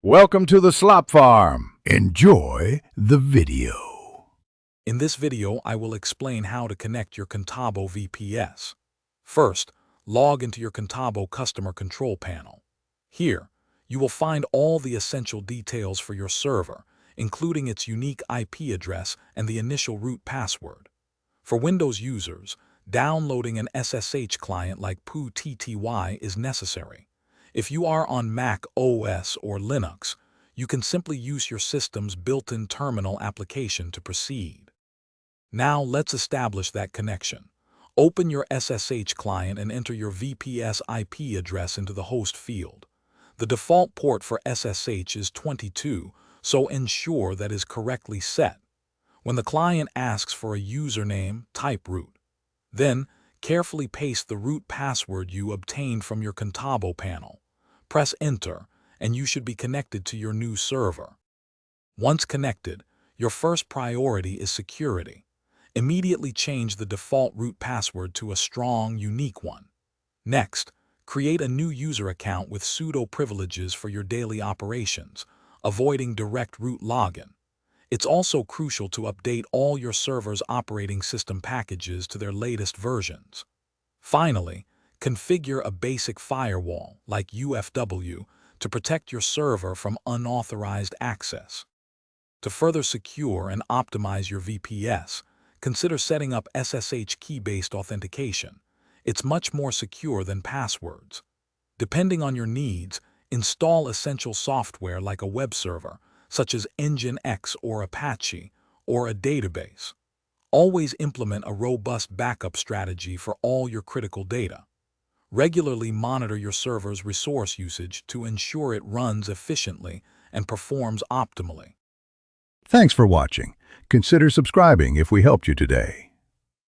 Welcome to the Slop Farm. Enjoy the video. In this video, I will explain how to connect your Contabo VPS. First, log into your Contabo customer control panel. Here, you will find all the essential details for your server, including its unique IP address and the initial root password. For Windows users, downloading an SSH client like PooTTY is necessary. If you are on Mac OS or Linux, you can simply use your system's built-in terminal application to proceed. Now let's establish that connection. Open your SSH client and enter your VPS IP address into the host field. The default port for SSH is 22, so ensure that is correctly set. When the client asks for a username, type root. Then, carefully paste the root password you obtained from your Contabo panel. Press Enter, and you should be connected to your new server. Once connected, your first priority is security. Immediately change the default root password to a strong, unique one. Next, create a new user account with sudo privileges for your daily operations, avoiding direct root login. It's also crucial to update all your server's operating system packages to their latest versions. Finally, configure a basic firewall, like UFW, to protect your server from unauthorized access. To further secure and optimize your VPS, consider setting up SSH key-based authentication. It's much more secure than passwords. Depending on your needs, install essential software like a web server, such as Nginx or Apache, or a database. Always implement a robust backup strategy for all your critical data. Regularly monitor your server's resource usage to ensure it runs efficiently and performs optimally. Thanks for watching. Consider subscribing if we helped you today.